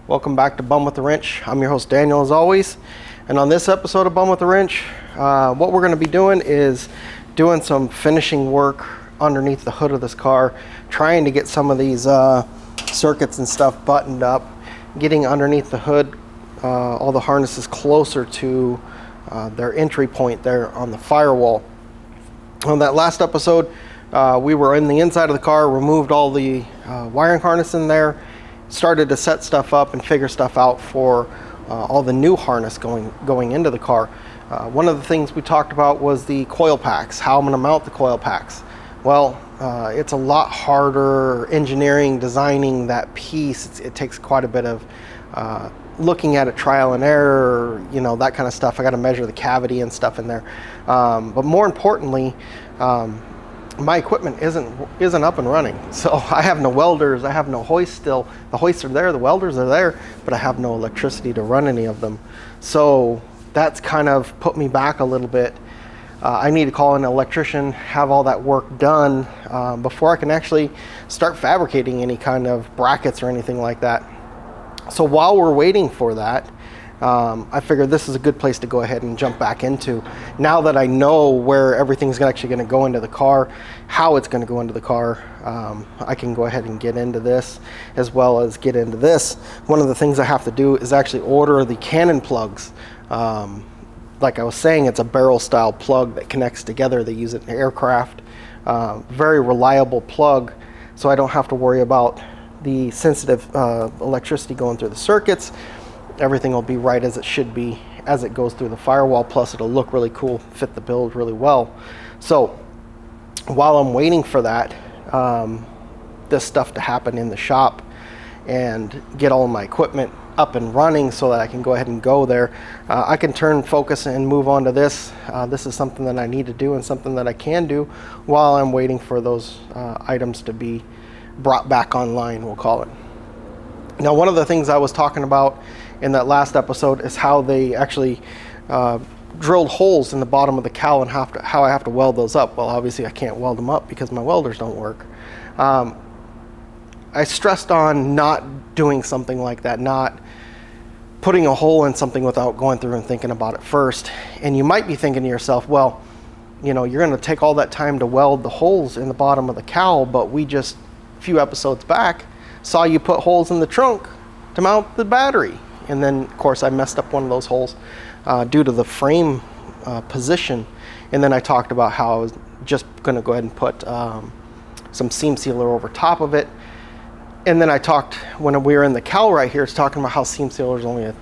Welcome back to Bum with the Wrench. I'm your host Daniel as always, and on this episode of Bum with the Wrench, what we're going to be doing is doing some finishing work underneath the hood of this car, trying to get some of these circuits and stuff buttoned up, getting underneath the hood, all the harnesses closer to their entry point there on the firewall. On that last episode, we were in the inside of the car, removed all the wiring harness in there, started to set stuff up and figure stuff out for all the new harness going into the car. One of the things we talked about was the coil packs, how I'm going to mount the coil packs. Well, it's a lot harder engineering, designing that piece. It takes quite a bit of looking at it, trial and error, you know, that kind of stuff. I got to measure the cavity and stuff in there. But more importantly, my equipment isn't up and running. So I have no welders, I have no hoist still. The hoists are there, the welders are there, but I have no electricity to run any of them. So that's kind of put me back a little bit. I need to call an electrician, have all that work done before I can actually start fabricating any kind of brackets or anything like that. So while we're waiting for that, I figured this is a good place to go ahead and jump back into. Now that I know where everything's actually going to go into the car, how it's going to go into the car, I can go ahead and get into this as well as get into this. One of the things I have to do is actually order the cannon plugs. Like I was saying, it's a barrel style plug that connects together. They use it in aircraft. Very reliable plug, so I don't have to worry about the sensitive electricity going through the circuits. Everything will be right as it should be as it goes through the firewall, plus it'll look really cool, fit the build really well. So while I'm waiting for that, this stuff to happen in the shop and get all of my equipment up and running so that I can go ahead and go there, I can turn focus and move on to this. This is something that I need to do and something that I can do while I'm waiting for those items to be brought back online, we'll call it. Now, one of the things I was talking about in that last episode is how they actually drilled holes in the bottom of the cowl and how I have to weld those up. Well, obviously I can't weld them up because my welders don't work. I stressed on not doing something like that, not putting a hole in something without going through and thinking about it first. And you might be thinking to yourself, well, you know, you're going to take all that time to weld the holes in the bottom of the cowl, but we just, a few episodes back, saw you put holes in the trunk to mount the battery. And then, of course, I messed up one of those holes due to the frame position. And then I talked about how I was just going to go ahead and put some seam sealer over top of it. And then I talked, when we were in the cowl right here, it's talking about how seam sealer is only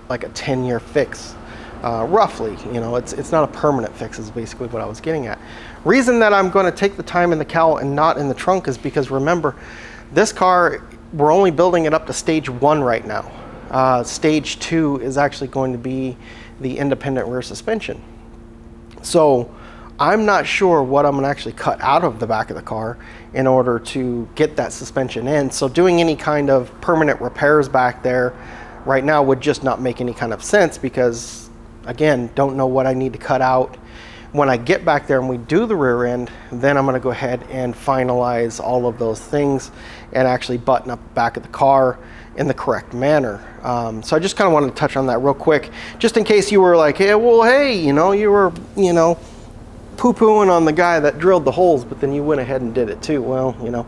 like a 10-year fix, roughly. You know, it's not a permanent fix is basically what I was getting at. Reason that I'm going to take the time in the cowl and not in the trunk is because, remember, this car, we're only building it up to stage 1 right now. Stage 2 is actually going to be the independent rear suspension. So I'm not sure what I'm going to actually cut out of the back of the car in order to get that suspension in. So doing any kind of permanent repairs back there right now would just not make any kind of sense because, again, don't know what I need to cut out. When I get back there and we do the rear end, then I'm going to go ahead and finalize all of those things and actually button up the back of the car in the correct manner. So I just kind of wanted to touch on that real quick, just in case you were like, hey, well, hey, you know, you were, you know, poo-pooing on the guy that drilled the holes, but then you went ahead and did it too. Well, you know,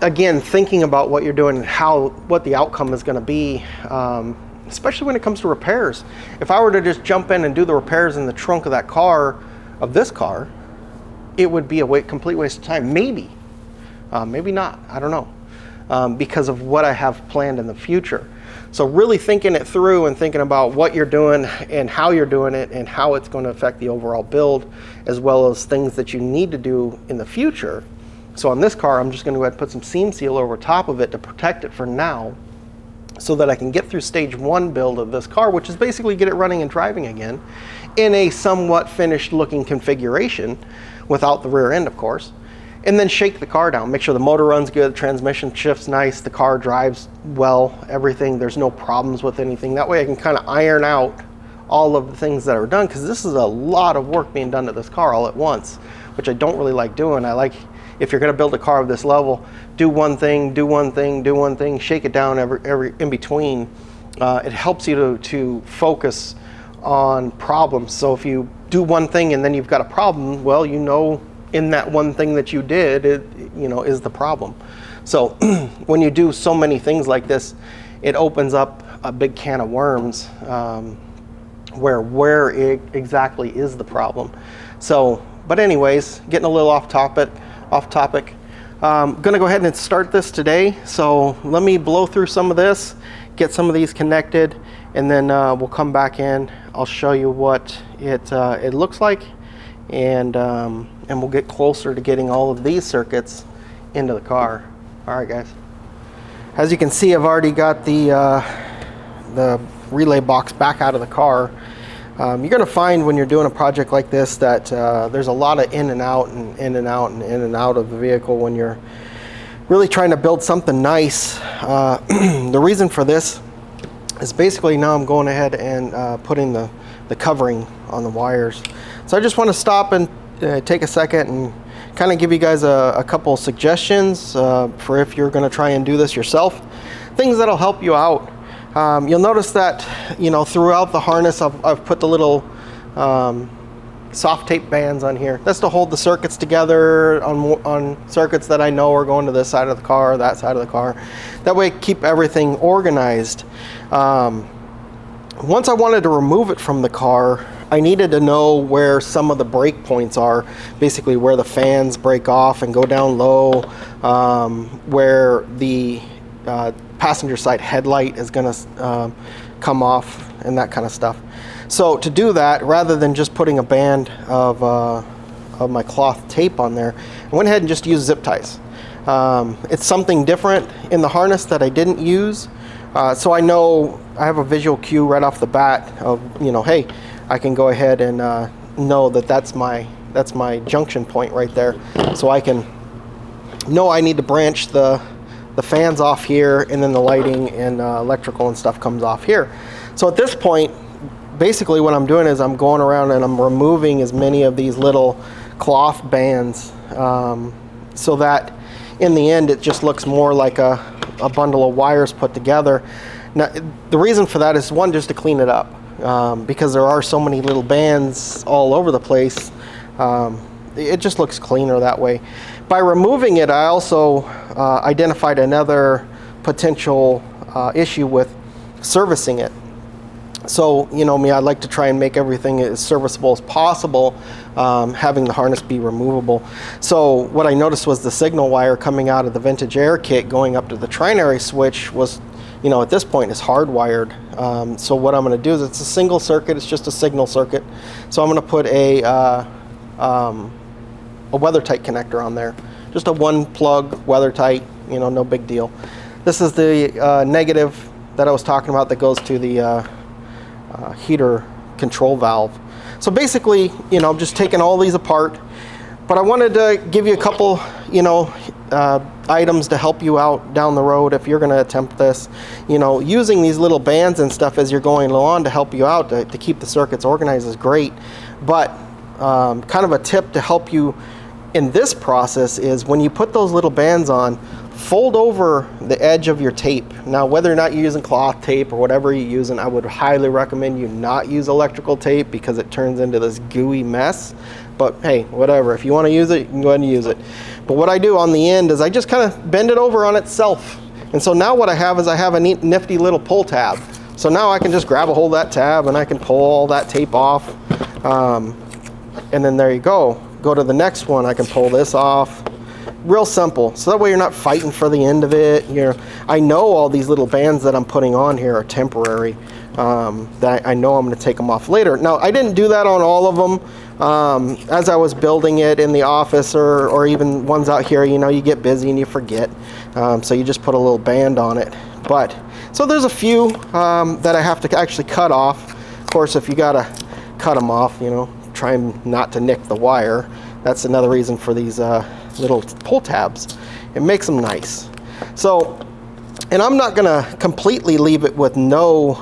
again, thinking about what you're doing and what the outcome is going to be, especially when it comes to repairs. If I were to just jump in and do the repairs in the trunk of that car, of this car, it would be a complete waste of time. Maybe not, I don't know, because of what I have planned in the future. So really thinking it through and thinking about what you're doing and how you're doing it and how it's going to affect the overall build, as well as things that you need to do in the future. So on this car, I'm just going to go ahead and put some seam seal over top of it to protect it for now, so that I can get through stage 1 build of this car, which is basically get it running and driving again in a somewhat finished looking configuration without the rear end, of course, and then shake the car down, make sure the motor runs good, the transmission shifts nice, the car drives well, everything, there's no problems with anything. That way I can kind of iron out all of the things that are done, because this is a lot of work being done to this car all at once, which I don't really like doing. I like if you're going to build a car of this level, do one thing, do one thing, do one thing, shake it down every in between. It helps you to focus on problems. So if you do one thing and then you've got a problem, well, you know, in that one thing that you did, it, you know, is the problem. So when you do so many things like this, it opens up a big can of worms, where exactly is the problem. So, but anyways, getting a little off topic. I'm gonna go ahead and start this today. So let me blow through some of this, get some of these connected, and then we'll come back in. I'll show you what it looks like, and we'll get closer to getting all of these circuits into the car. All right, guys. As you can see, I've already got the relay box back out of the car. You're going to find when you're doing a project like this that there's a lot of in and out and in and out and in and out of the vehicle when you're really trying to build something nice. The reason for this is basically now I'm going ahead and putting the covering on the wires. So I just want to stop and take a second and kind of give you guys a couple suggestions for if you're going to try and do this yourself. Things that'll help you out. You'll notice that, you know, throughout the harness I've put the little soft tape bands on here. That's to hold the circuits together on circuits that I know are going to this side of the car, that side of the car. That way keep everything organized. Once I wanted to remove it from the car, I needed to know where some of the break points are, basically where the fans break off and go down low, where the passenger side headlight is going to come off, and that kind of stuff. So to do that, rather than just putting a band of my cloth tape on there, I went ahead and just used zip ties. It's something different in the harness that I didn't use, so I know I have a visual cue right off the bat of, you know, hey, I can go ahead and know that that's my junction point right there, so I can know I need to branch the fans off here, and then the lighting and electrical and stuff comes off here. So at this point, basically what I'm doing is I'm going around and I'm removing as many of these little cloth bands, so that in the end it just looks more like a bundle of wires put together. Now the reason for that is, one, just to clean it up, because there are so many little bands all over the place. It just looks cleaner that way. By removing it, I also identified another potential issue with servicing it. So, you know me, I like to try and make everything as serviceable as possible, having the harness be removable. So what I noticed was the signal wire coming out of the vintage air kit going up to the trinary switch was, you know, at this point is hardwired. So what I'm going to do is, it's a single circuit, it's just a signal circuit. So I'm going to put a weather tight connector on there. Just a one plug weather tight, you know, no big deal. This is the negative that I was talking about that goes to the heater control valve. So basically, you know, I'm just taking all these apart, but I wanted to give you a couple, you know, items to help you out down the road if you're going to attempt this. You know, using these little bands and stuff as you're going along to help you out to keep the circuits organized is great, but kind of a tip to help you in this process is, when you put those little bands on, fold over the edge of your tape. Now, whether or not you're using cloth tape or whatever you're using, I would highly recommend you not use electrical tape because it turns into this gooey mess. But hey, whatever, if you want to use it, you can go ahead and use it. But what I do on the end is I just kind of bend it over on itself. And so now what I have is I have a neat, nifty little pull tab. So now I can just grab a hold of that tab and I can pull all that tape off. And then there you go. Go to the next one, I can pull this off. Real simple. So that way you're not fighting for the end of it. I know all these little bands that I'm putting on here are temporary. That I know I'm going to take them off later. Now, I didn't do that on all of them. As I was building it in the office, or even ones out here, you know, you get busy and you forget. So you just put a little band on it. But so there's a few that I have to actually cut off. Of course, if you got to cut them off, you know, try not to nick the wire. That's another reason for these little pull tabs. It makes them nice. So, and I'm not gonna completely leave it with no,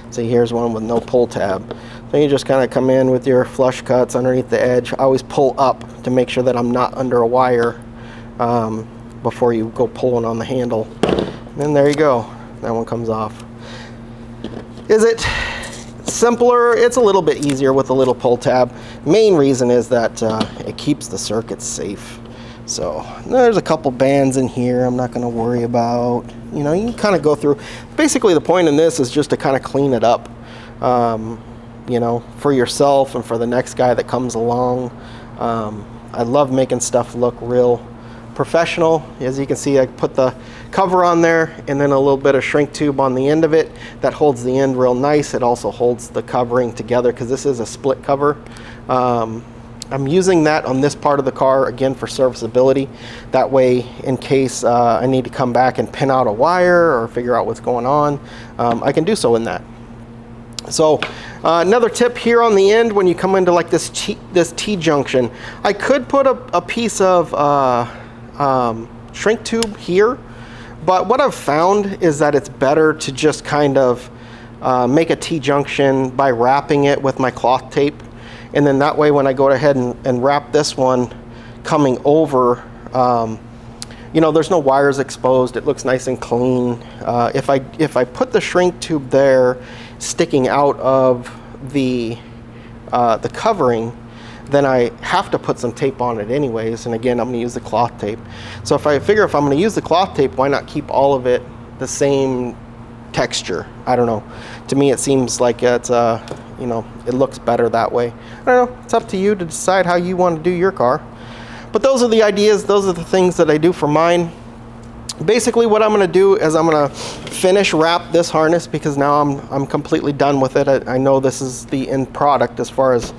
see, here's one with no pull tab. So you just kind of come in with your flush cuts underneath the edge. I always pull up to make sure that I'm not under a wire before you go pulling on the handle. And then there you go. That one comes off. Is it simpler? It's a little bit easier with a little pull tab. Main reason is that it keeps the circuits safe. So there's a couple bands in here I'm not going to worry about. You know, you can kind of go through. Basically the point in this is just to kind of clean it up, you know, for yourself and for the next guy that comes along. I love making stuff look real professional. As you can see, I put the cover on there and then a little bit of shrink tube on the end of it that holds the end real nice. It also holds the covering together because this is a split cover. I'm using that on this part of the car again for serviceability. That way, in case I need to come back and pin out a wire or figure out what's going on, I can do so in that. So another tip here on the end, when you come into like this T-junction, I could put a piece of shrink tube here, but what I've found is that it's better to just kind of make a T-junction by wrapping it with my cloth tape. And then that way when I go ahead and wrap this one coming over, you know, there's no wires exposed. It looks nice and clean. If I put the shrink tube there sticking out of the covering, then I have to put some tape on it anyways. And again, I'm going to use the cloth tape. So if I figure if I'm going to use the cloth tape, why not keep all of it the same texture? I don't know. To me, it seems like it's you know, it looks better that way. I don't know. It's up to you to decide how you want to do your car. But those are the ideas. Those are the things that I do for mine. Basically, what I'm going to do is I'm going to finish wrap this harness because now I'm completely done with it. I know this is the end product as far as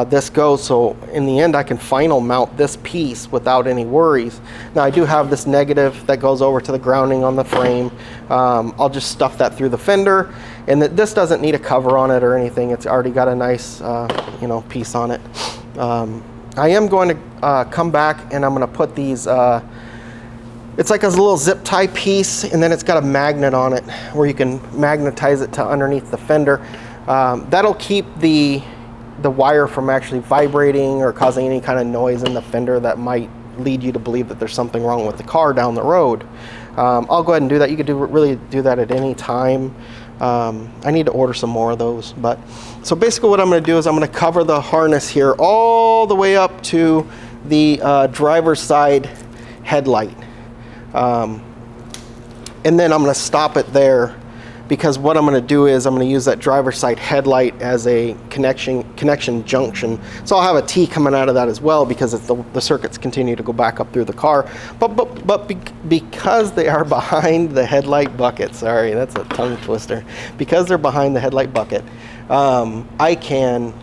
this goes. So in the end, I can final mount this piece without any worries. Now I do have this negative that goes over to the grounding on the frame. I'll just stuff that through the fender, and this doesn't need a cover on it or anything. It's already got a nice you know, piece on it. I am going to come back and I'm going to put these it's like a little zip tie piece, and then it's got a magnet on it where you can magnetize it to underneath the fender. That'll keep the wire from actually vibrating or causing any kind of noise in the fender that might lead you to believe that there's something wrong with the car down the road. I'll go ahead and do that. You could really do that at any time. I need to order some more of those. But so basically what I'm going to do is I'm going to cover the harness here all the way up to the driver's side headlight. And then I'm going to stop it there, because what I'm going to do is I'm going to use that driver's side headlight as a connection junction. So I'll have a T coming out of that as well, because it's the circuits continue to go back up through the car. But because they are behind the headlight bucket, sorry, that's a tongue twister. Because they're behind the headlight bucket, I can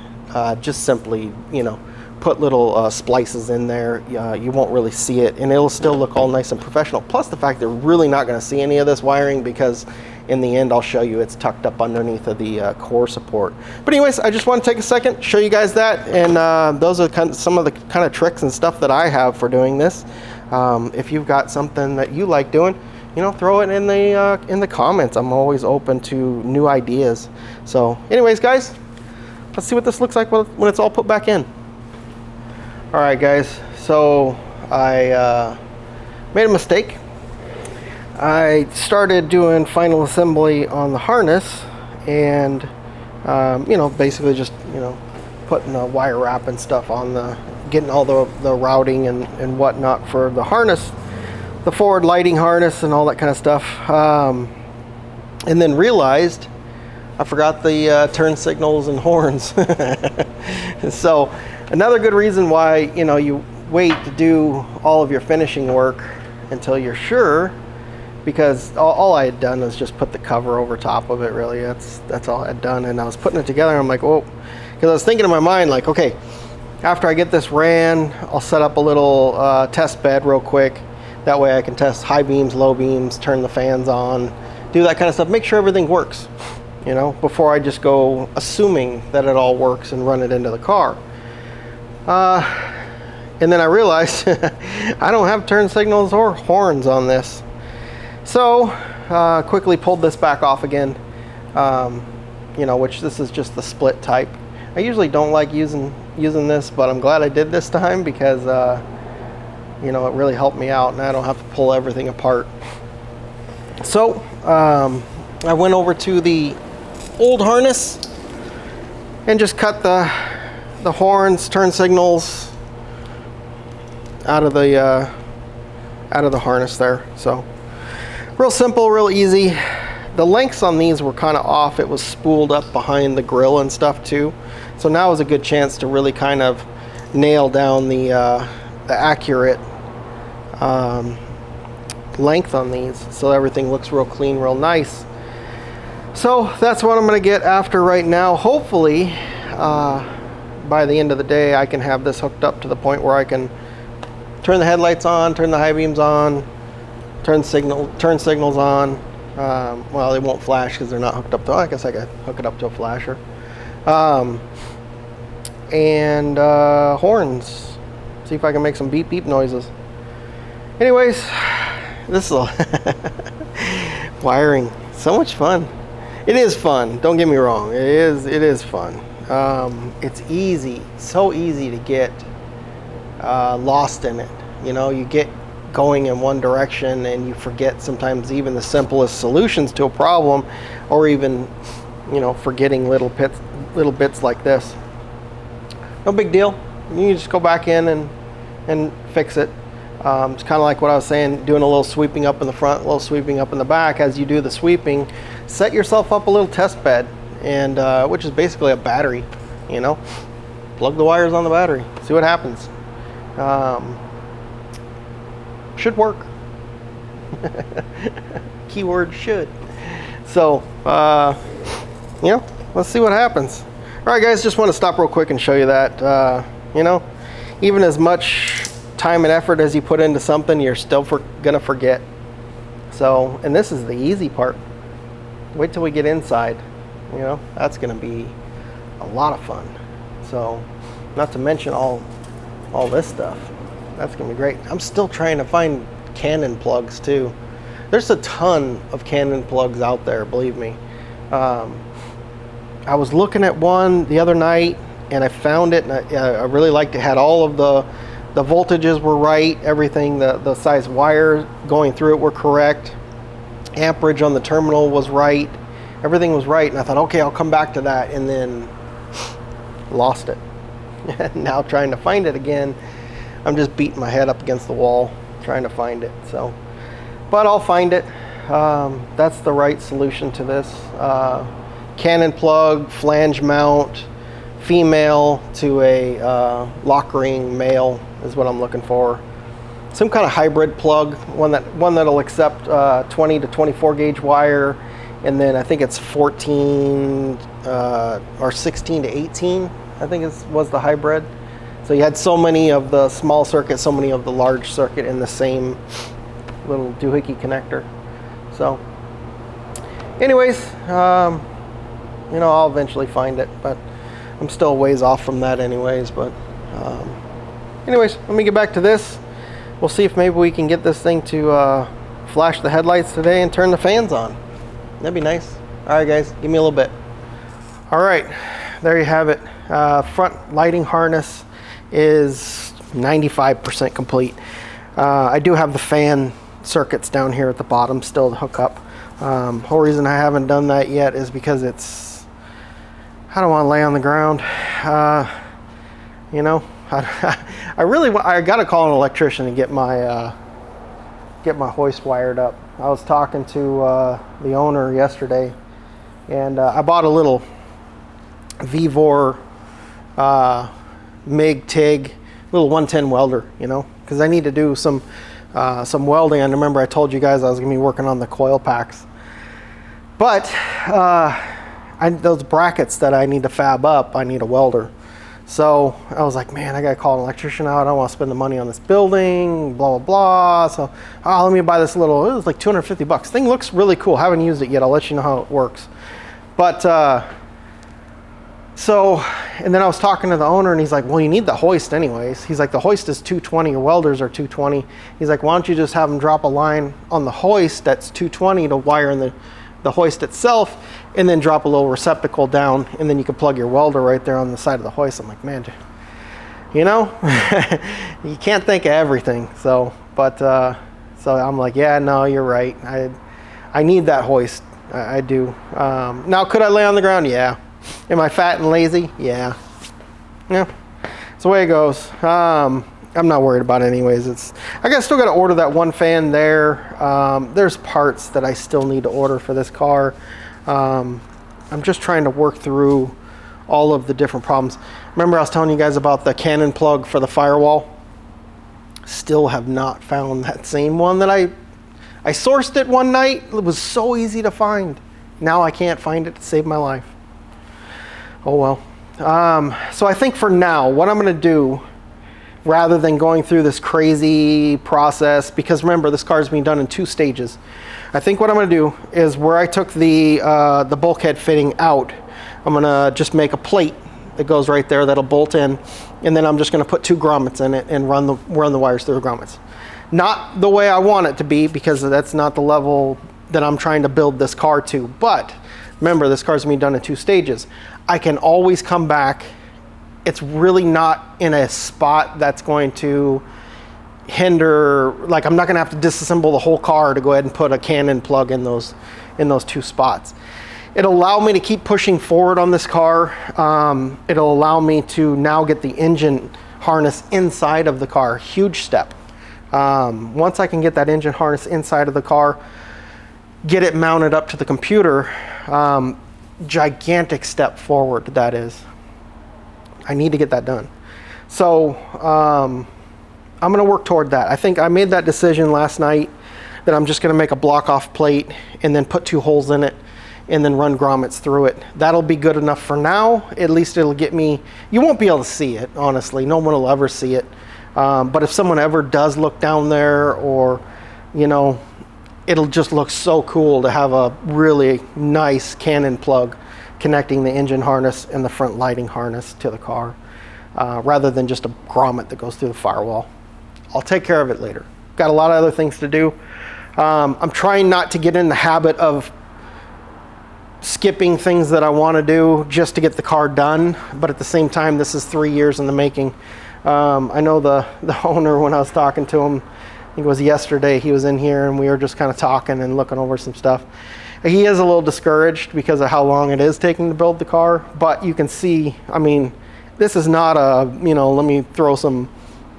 just simply, you know, put little splices in there. You won't really see it, and it'll still look all nice and professional. Plus the fact they're really not going to see any of this wiring, because in the end I'll show you it's tucked up underneath of the core support. But anyways, I just want to take a second, show you guys that, and those are some of the kind of tricks and stuff that I have for doing this. If you've got something that you like doing, you know, throw it in the comments. I'm always open to new ideas. So anyways, guys, let's see what this looks like when it's all put back in. All right, guys, so I made a mistake. I started doing final assembly on the harness, and you know, basically just, you know, putting a wire wrap and stuff on getting all the routing and whatnot for the harness, the forward lighting harness and all that kind of stuff, and then realized I forgot the turn signals and horns. So another good reason why, you know, you wait to do all of your finishing work until you're sure, because all I had done was just put the cover over top of it. Really, that's all I had done. And I was putting it together, and I'm like, oh, because I was thinking in my mind, like, okay, after I get this ran, I'll set up a little test bed real quick. That way I can test high beams, low beams, turn the fans on, do that kind of stuff, make sure everything works, you know, before I just go assuming that it all works and run it into the car. And then I realized I don't have turn signals or horns on this. So quickly pulled this back off again, you know, which this is just the split type. I usually don't like using this, but I'm glad I did this time because you know, it really helped me out and I don't have to pull everything apart. So I went over to the old harness and just cut the horns, turn signals out of the harness there. So real simple, real easy. The lengths on these were kind of off. It was spooled up behind the grill and stuff too. So now is a good chance to really kind of nail down the accurate length on these, so everything looks real clean, real nice. So that's what I'm going to get after right now. Hopefully by the end of the day I can have this hooked up to the point where I can turn the headlights on, turn the high beams on, turn signals on. Well, they won't flash because they're not hooked up to, I guess I could hook it up to a flasher. And horns, see if I can make some beep beep noises. Anyways, this is wiring, so much fun. It is fun, don't get me wrong, it is fun. It's easy, so easy to get lost in it. You know, you get going in one direction and you forget sometimes even the simplest solutions to a problem, or even, you know, forgetting little bits like this. No big deal. You just go back in and fix it. It's kind of like what I was saying, doing a little sweeping up in the front, a little sweeping up in the back. As you do the sweeping, set yourself up a little test bed, and which is basically a battery. You know, plug the wires on the battery, see what happens. Should work. Keyword should. So, you know, let's see what happens. All right, guys, just want to stop real quick and show you that, you know, even as much time and effort as you put into something, you're still gonna forget. So, and this is the easy part. Wait till we get inside. You know, that's gonna be a lot of fun. So, not to mention all this stuff. That's gonna be great. I'm still trying to find Canon plugs too. There's a ton of Canon plugs out there, believe me. I was looking at one the other night and I found it, and I really liked it. Had all of the voltages were right, everything, the size wire going through it were correct, amperage on the terminal was right, everything was right, and I thought, okay, I'll come back to that, and then lost it. Now trying to find it again, I'm just beating my head up against the wall trying to find it. So, but I'll find it. That's the right solution to this. Canon plug, flange mount, female to a lock ring male is what I'm looking for. Some kind of hybrid plug, one that'll accept 20 to 24 gauge wire, and then I think it's 14 or 16 to 18. I think was the hybrid. So you had so many of the small circuit, so many of the large circuit in the same little doohickey connector. So, anyways, you know, I'll eventually find it, but I'm still a ways off from that anyways. But anyways, let me get back to this. We'll see if maybe we can get this thing to flash the headlights today and turn the fans on. That'd be nice. All right, guys, give me a little bit. All right, there you have it. Front lighting harness is 95% complete. I do have the fan circuits down here at the bottom still to hook up. Whole reason I haven't done that yet is because I don't want to lay on the ground. You know, I got to call an electrician and get my hoist wired up. I was talking to the owner yesterday, and I bought a little Vevor MIG TIG little 110 welder, you know, because I need to do some welding. And remember I told you guys I was gonna be working on the coil packs, but those brackets that I need to fab up, I need a welder. So I was like, man, I gotta call an electrician out. I don't want to spend the money on this building, blah, blah, blah. So, let me buy this little, it was like 250 bucks. Thing looks really cool. Haven't used it yet. I'll let you know how it works. But, and then I was talking to the owner and he's like, well, you need the hoist anyways. He's like, the hoist is 220, your welders are 220. He's like, why don't you just have them drop a line on the hoist that's 220 to wire in the the hoist itself, and then drop a little receptacle down, and then you can plug your welder right there on the side of the hoist. I'm like, man, you know, you can't think of everything. So, but so I'm like, yeah, no, you're right. I need that hoist. I do. Now, could I lay on the ground? Yeah. Am I fat and lazy? Yeah. Yeah. It's the way it goes. I'm not worried about it anyways. I still got to order that one fan there. There's parts that I still need to order for this car. I'm just trying to work through all of the different problems. Remember I was telling you guys about the Canon plug for the firewall? Still have not found that same one that I sourced it one night. It was so easy to find. Now I can't find it to save my life. Oh well. So I think for now, what I'm going to do, rather than going through this crazy process, because remember, this car is being done in 2 stages. I think what I'm going to do is where I took the bulkhead fitting out, I'm going to just make a plate that goes right there that'll bolt in, and then I'm just going to put 2 grommets in it and run the wires through the grommets. Not the way I want it to be, because that's not the level that I'm trying to build this car to. But remember, this car's being done in 2 stages. I can always come back. It's really not in a spot that's going to hinder, like I'm not going to have to disassemble the whole car to go ahead and put a Canon plug in those 2 spots. It'll allow me to keep pushing forward on this car. It'll allow me to now get the engine harness inside of the car. Huge step. Once I can get that engine harness inside of the car, get it mounted up to the computer, gigantic step forward that is. I need to get that done. So I'm going to work toward that. I think I made that decision last night that I'm just going to make a block off plate and then put 2 holes in it and then run grommets through it. That'll be good enough for now. At least it'll get me, you won't be able to see it, honestly. No one will ever see it. But if someone ever does look down there, or, you know, it'll just look so cool to have a really nice Canon plug connecting the engine harness and the front lighting harness to the car, rather than just a grommet that goes through the firewall. I'll take care of it later. Got a lot of other things to do. I'm trying not to get in the habit of skipping things that I want to do just to get the car done, but at the same time, this is 3 years in the making. I know the owner, when I was talking to him, I think it was yesterday, he was in here and we were just kind of talking and looking over some stuff. He is a little discouraged because of how long it is taking to build the car, but you can see, I mean, this is not a, you know, let me throw some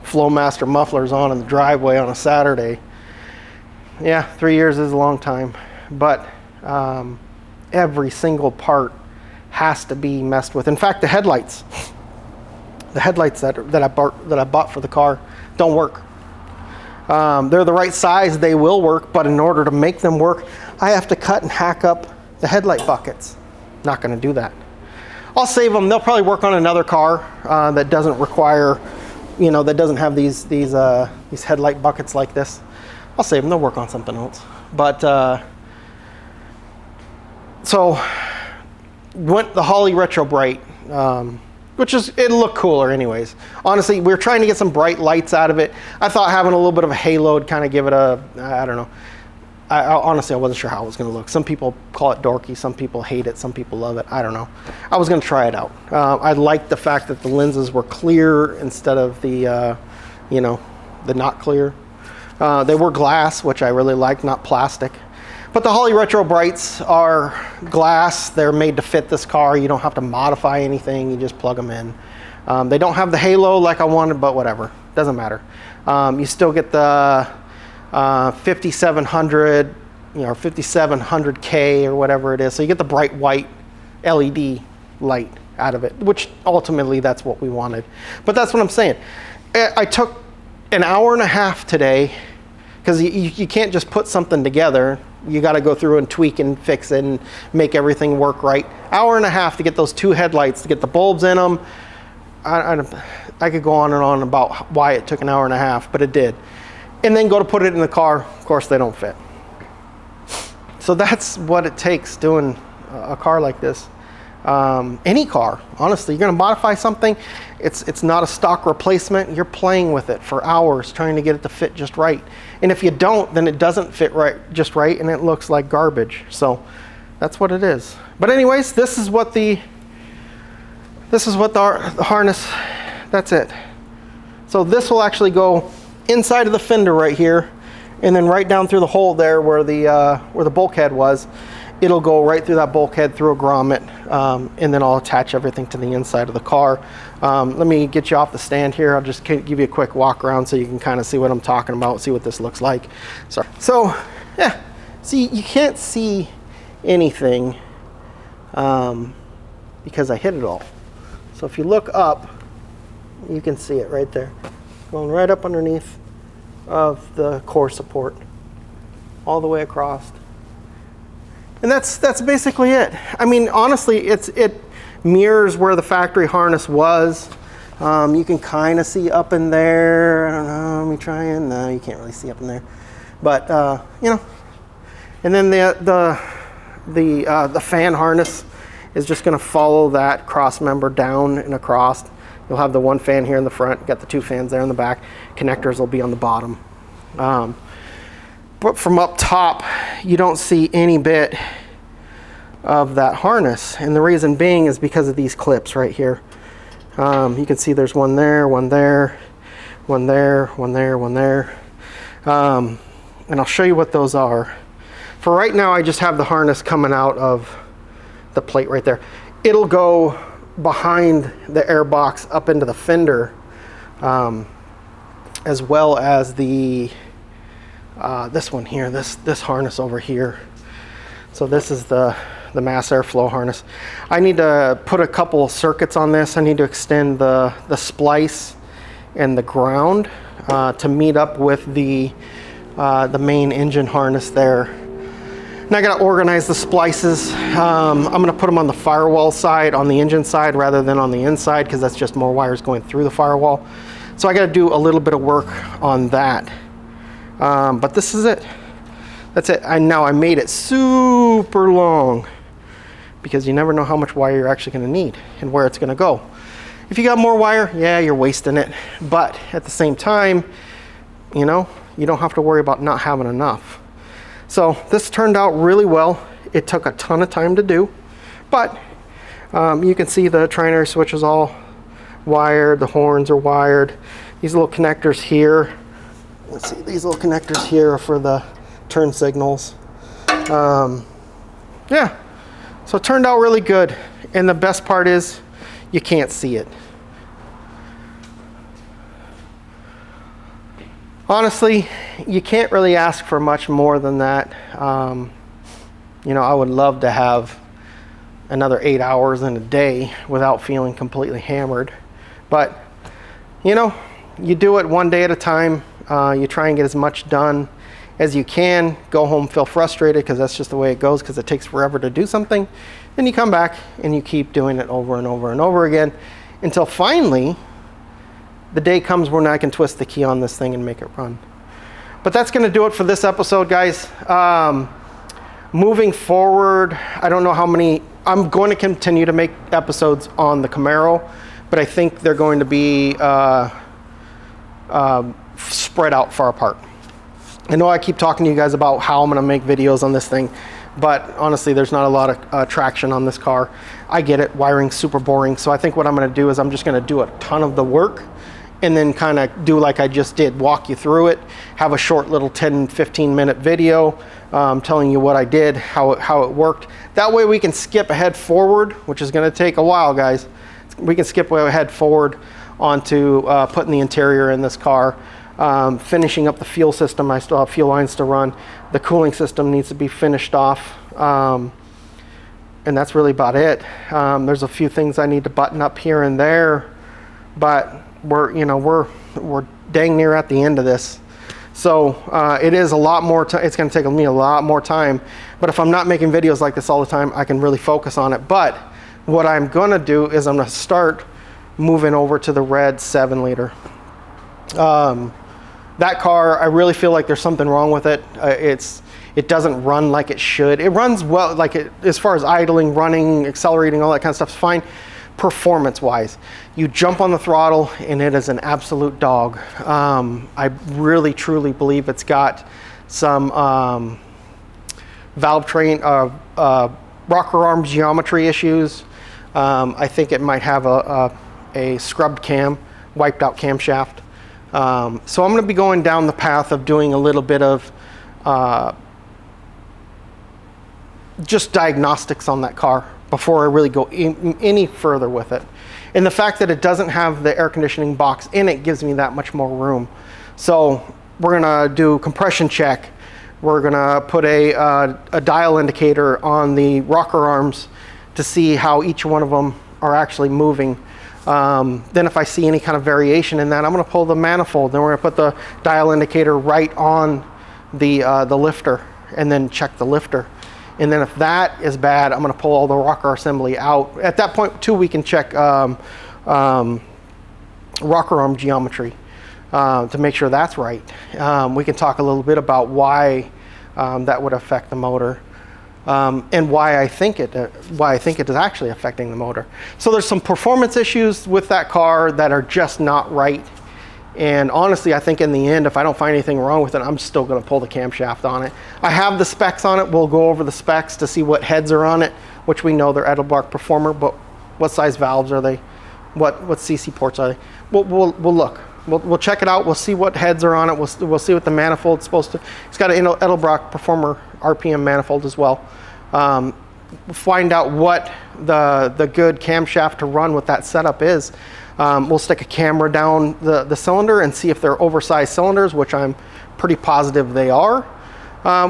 Flowmaster mufflers on in the driveway on a Saturday. Yeah, 3 years is a long time, but every single part has to be messed with. In fact, the headlights that I bought for the car don't work. They're the right size, they will work, but in order to make them work, I have to cut and hack up the headlight buckets. Not going to do that. I'll save them. They'll probably work on another car that doesn't require, you know, that doesn't have these headlight buckets like this. I'll save them. They'll work on something else. But so went the Holley Retro Bright, which is, it'll look cooler anyways. Honestly, we were trying to get some bright lights out of it. I thought having a little bit of a halo would kind of give it a, I don't know. Honestly, I wasn't sure how it was going to look. Some people call it dorky. Some people hate it. Some people love it. I don't know. I was going to try it out. I liked the fact that the lenses were clear instead of the, you know, the not clear. They were glass, which I really liked, not plastic. But the Holley Retro Brights are glass. They're made to fit this car. You don't have to modify anything. You just plug them in. They don't have the halo like I wanted, but whatever. Doesn't matter. You still get the 5700, you know, 5700K or whatever it is. So you get the bright white LED light out of it, which ultimately that's what we wanted. But that's what I'm saying. I took an hour and a half today, because you can't just put something together. You got to go through and tweak and fix it and make everything work right. Hour and a half to get those 2 headlights, to get the bulbs in them. I could go on and on about why it took an hour and a half, but it did. And then go to put it in the car. Of course, they don't fit. So that's what it takes doing a car like this. Any car, honestly, you're going to modify something. It's not a stock replacement. You're playing with it for hours trying to get it to fit just right. And if you don't, then it doesn't fit right, just right, and it looks like garbage. So That's what it is. But anyways, this is what the harness, that's it. So this will actually go inside of the fender right here, and then right down through the hole there where the bulkhead was. It'll go right through that bulkhead through a grommet, and then I'll attach everything to the inside of the car. Let me get you off the stand here. I'll just give you a quick walk around so you can kind of see what I'm talking about, see what this looks like. So yeah, see, you can't see anything because I hit it all. So if you look up, you can see it right there, going right up underneath of the core support, all the way across. And that's basically it. I mean, honestly, it mirrors where the factory harness was. You can kind of see up in there. I don't know, let me try and, no, you can't really see up in there. But, you know, and then the fan harness is just gonna follow that cross member down and across. You'll have the one fan here in the front, got the two fans there in the back. Connectors will be on the bottom. But from up top, you don't see any bit of that harness. And the reason being is because of these clips right here. You can see there's one there, one there, one there, one there, one there. And I'll show you what those are. For right now, I just have the harness coming out of the plate right there. It'll go behind the air box up into the fender, as well as the this one here, this harness over here. So this is the mass airflow harness. I need to put a couple of circuits on this. I need to extend the splice and the ground to meet up with the main engine harness there. And I gotta organize the splices. I'm gonna put them on the firewall side, on the engine side, rather than on the inside, because that's just more wires going through the firewall. So I gotta do a little bit of work on that. But this is it. That's it. Now I made it super long because you never know how much wire you're actually going to need and where it's going to go. If you got more wire, yeah, you're wasting it. But at the same time, you know, you don't have to worry about not having enough. So this turned out really well. It took a ton of time to do, but you can see the trinary switch is all wired. The horns are wired. These little connectors here. Let's see, these little connectors here are for the turn signals. Yeah, so it turned out really good. And the best part is you can't see it. Honestly, you can't really ask for much more than that. You know, I would love to have another 8 hours in a day without feeling completely hammered. But, you know, you do it one day at a time. You try and get as much done as you can. Go home, feel frustrated because that's just the way it goes, because it takes forever to do something. Then you come back and you keep doing it over and over and over again until finally the day comes when I can twist the key on this thing and make it run. But that's going to do it for this episode, guys. Moving forward, I don't know how many. I'm going to continue to make episodes on the Camaro, but I think they're going to be spread out far apart. I know I keep talking to you guys about how I'm going to make videos on this thing, but honestly, there's not a lot of traction on this car. I get it, wiring's super boring, so I think what I'm going to do is I'm just going to do a ton of the work and then kind of do like I just did, walk you through it, have a short little 10-15 minute video telling you what I did, how it worked. That way we can skip ahead forward, which is going to take a while, guys. We can skip ahead forward onto putting the interior in this car, finishing up the fuel system. I still have fuel lines to run. The cooling system needs to be finished off, and that's really about it. There's a few things I need to button up here and there, but we're dang near at the end of this. So it is a lot more. It's going to take me a lot more time. But if I'm not making videos like this all the time, I can really focus on it. But what I'm going to do is I'm going to start moving over to the red 7-liter. That car, I really feel like there's something wrong with it. It doesn't run like it should. It runs well, as far as idling, running, accelerating, all that kind of stuff is fine. Performance-wise, you jump on the throttle and it is an absolute dog. I really truly believe it's got some valve train rocker arm geometry issues. I think it might have a scrubbed cam, wiped out camshaft. So I'm going to be going down the path of doing a little bit of just diagnostics on that car before I really go any further with it. And the fact that it doesn't have the air conditioning box in it gives me that much more room. So we're going to do a compression check. We're going to put a dial indicator on the rocker arms to see how each one of them are actually moving. Then if I see any kind of variation in that, I'm going to pull the manifold. Then we're going to put the dial indicator right on the lifter and then check the lifter. And then if that is bad, I'm going to pull all the rocker assembly out. At that point too, we can check rocker arm geometry to make sure that's right. We can talk a little bit about why that would affect the motor. And why I think it is actually affecting the motor. So there's some performance issues with that car that are just not right. And honestly, I think in the end, if I don't find anything wrong with it, I'm still going to pull the camshaft on it. I have the specs on it. We'll go over the specs to see what heads are on it, which we know they're Edelbrock Performer, but what size valves are they? What CC ports are they? We'll look. We'll check it out. We'll see what heads are on it. We'll see what the manifold's supposed to. It's got an Edelbrock Performer RPM manifold as well. Find out what the good camshaft to run with that setup is. We'll stick a camera down the cylinder and see if they're oversized cylinders, which I'm pretty positive they are.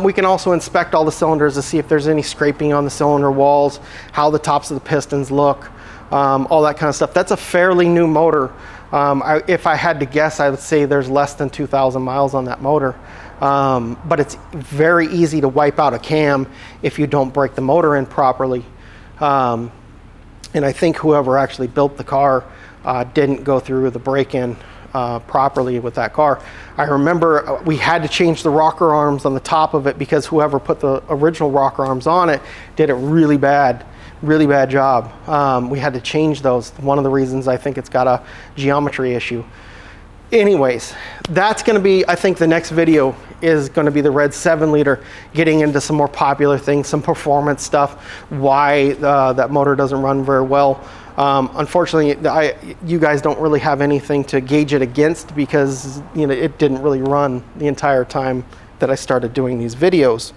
We can also inspect all the cylinders to see if there's any scraping on the cylinder walls, how the tops of the pistons look, all that kind of stuff. That's a fairly new motor. If I had to guess, I would say there's less than 2,000 miles on that motor. But it's very easy to wipe out a cam if you don't break the motor in properly. And I think whoever actually built the car didn't go through the break-in properly with that car. I remember we had to change the rocker arms on the top of it because whoever put the original rocker arms on it did a really bad job. We had to change those. One of the reasons I think it's got a geometry issue. Anyways, that's going to be, I think the next video is going to be the red 7-liter, getting into some more popular things, some performance stuff, why that motor doesn't run very well. Unfortunately, you guys don't really have anything to gauge it against because it didn't really run the entire time that I started doing these videos.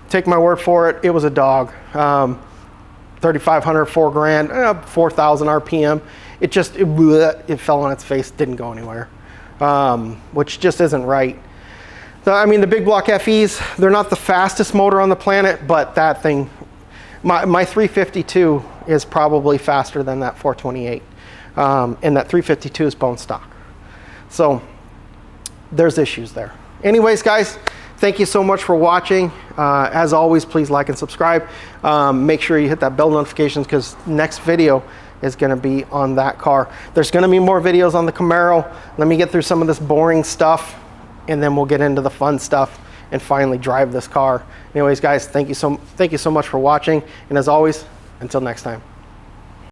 Take my word for it, it was a dog. 3,500, $4,000, 4,000 RPM. It fell on its face, didn't go anywhere, which just isn't right. I mean, the big block FEs, they're not the fastest motor on the planet, but that thing, my 352 is probably faster than that 428, and that 352 is bone stock. So there's issues there. Anyways, guys, thank you so much for watching. As always, please like and subscribe. Make sure you hit that bell notifications because next video is going to be on that car. There's going to be more videos on the Camaro. Let me get through some of this boring stuff and then we'll get into the fun stuff and finally drive this car. Anyways, guys, thank you so much for watching. And as always, until next time.